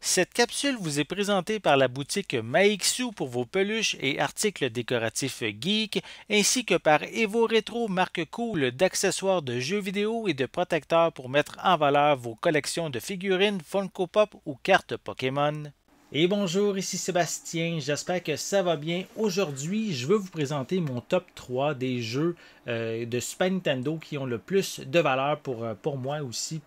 Cette capsule vous est présentée par la boutique Maixu pour vos peluches et articles décoratifs geek, ainsi que par Evo Retro, marque cool d'accessoires de jeux vidéo et de protecteurs pour mettre en valeur vos collections de figurines, Funko Pop ou cartes Pokémon. Et bonjour, ici Sébastien, j'espère que ça va bien. Aujourd'hui, je veux vous présenter mon top 3 des jeux de Super Nintendo qui ont le plus de valeur pour moi aussi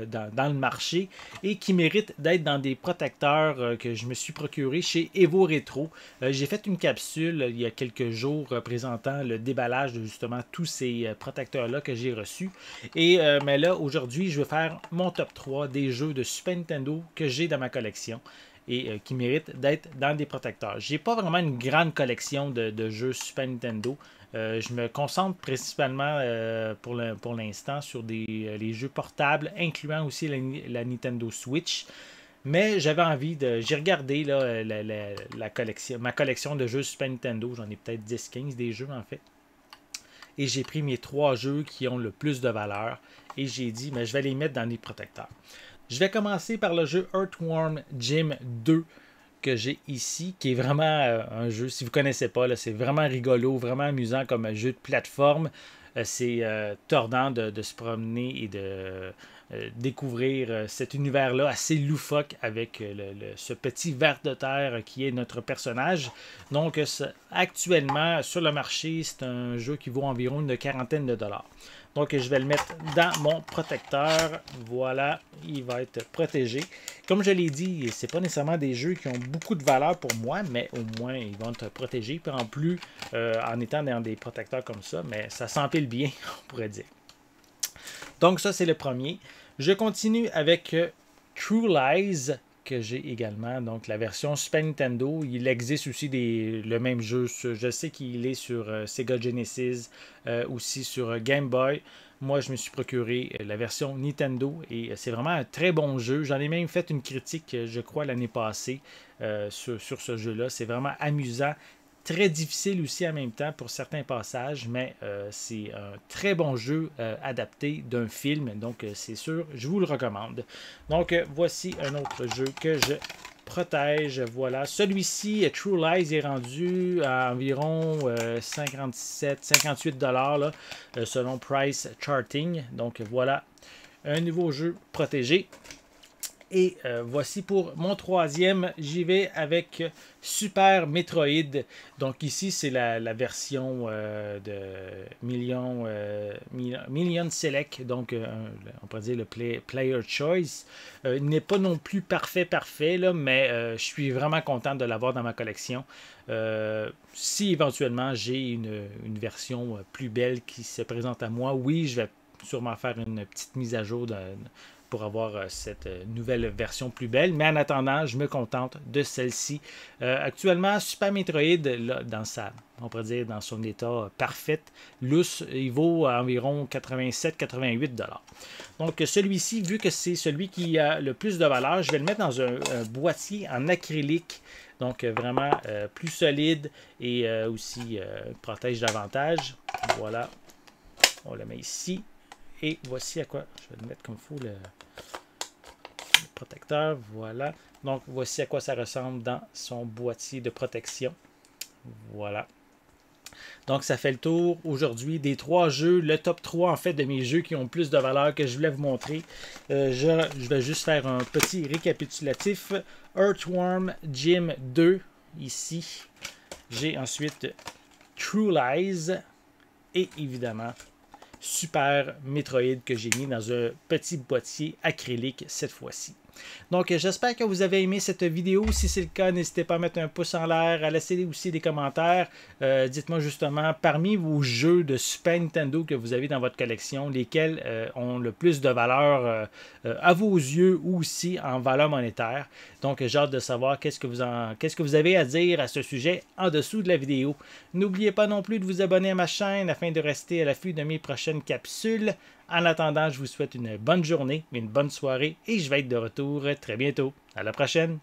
dans le marché et qui méritent d'être dans des protecteurs que je me suis procuré chez Evo Retro. J'ai fait une capsule il y a quelques jours présentant le déballage de justement tous ces protecteurs-là que j'ai reçus. Mais là, aujourd'hui, je vais faire mon top 3 des jeux de Super Nintendo que j'ai dans ma collection et qui méritent d'être dans des protecteurs. J'ai pas vraiment une grande collection de jeux Super Nintendo. Je me concentre principalement pour l'instant sur les jeux portables, incluant aussi la Nintendo Switch. Mais j'avais envie de. J'ai regardé là, ma collection de jeux Super Nintendo. J'en ai peut-être 10-15 des jeux en fait. Et j'ai pris mes 3 jeux qui ont le plus de valeur. Et j'ai dit, mais je vais les mettre dans les protecteurs. Je vais commencer par le jeu Earthworm Jim 2 que j'ai ici, qui est vraiment un jeu, si vous ne connaissez pas, c'est vraiment rigolo, vraiment amusant comme un jeu de plateforme. C'est tordant de se promener et de découvrir cet univers-là assez loufoque avec ce petit ver de terre qui est notre personnage. Donc, actuellement, sur le marché, c'est un jeu qui vaut environ une quarantaine de dollars. Donc, je vais le mettre dans mon protecteur. Voilà, il va être protégé. Comme je l'ai dit, ce n'est pas nécessairement des jeux qui ont beaucoup de valeur pour moi, mais au moins, ils vont être protégés. Puis en plus, en étant dans des protecteurs comme ça, mais ça s'empile bien, on pourrait dire. Donc, ça, c'est le premier. Je continue avec True Lies, que j'ai également, donc la version Super Nintendo. Il existe aussi le même jeu, je sais qu'il est sur Sega Genesis, aussi sur Game Boy. Moi, je me suis procuré la version Nintendo et c'est vraiment un très bon jeu. J'en ai même fait une critique, je crois, l'année passée sur ce jeu-là. C'est vraiment amusant. Très difficile aussi en même temps pour certains passages, mais c'est un très bon jeu adapté d'un film, donc c'est sûr, je vous le recommande. Donc voici un autre jeu que je protège. Voilà, celui-ci, True Lies, est rendu à environ 57-58 $ selon Price Charting. Donc voilà, un nouveau jeu protégé. Et voici pour mon troisième, j'y vais avec Super Metroid. Donc ici, c'est la version de Million Select, donc on pourrait dire le Player Choice. Il n'est pas non plus parfait, là, mais je suis vraiment content de l'avoir dans ma collection. Si éventuellement j'ai une version plus belle qui se présente à moi, oui, je vais sûrement faire une petite mise à jour pour avoir cette nouvelle version plus belle. Mais en attendant, je me contente de celle-ci. Actuellement, Super Metroid, là, on pourrait dire dans son état parfait, lousse, il vaut environ 87-88 $. Donc celui-ci, vu que c'est celui qui a le plus de valeur, je vais le mettre dans un boîtier en acrylique. Donc vraiment plus solide et aussi protège davantage. Voilà, on le met ici. Et voici à quoi, je vais le mettre comme il faut, le protecteur, voilà. Donc voici à quoi ça ressemble dans son boîtier de protection. Voilà. Donc ça fait le tour aujourd'hui des 3 jeux, le top 3 en fait de mes jeux qui ont plus de valeur que je voulais vous montrer. Je vais juste faire un petit récapitulatif. Earthworm Jim 2, ici. J'ai ensuite True Lies et évidemment Super Metroid que j'ai mis dans un petit boîtier acrylique cette fois-ci. Donc j'espère que vous avez aimé cette vidéo. Si c'est le cas, n'hésitez pas à mettre un pouce en l'air, à laisser aussi des commentaires. Dites-moi justement parmi vos jeux de Super Nintendo que vous avez dans votre collection, lesquels ont le plus de valeur à vos yeux ou aussi en valeur monétaire. Donc j'ai hâte de savoir qu'est-ce que vous avez à dire à ce sujet en dessous de la vidéo. N'oubliez pas non plus de vous abonner à ma chaîne afin de rester à l'affût de mes prochaines capsules. En attendant, je vous souhaite une bonne journée, une bonne soirée et je vais être de retour très bientôt. À la prochaine!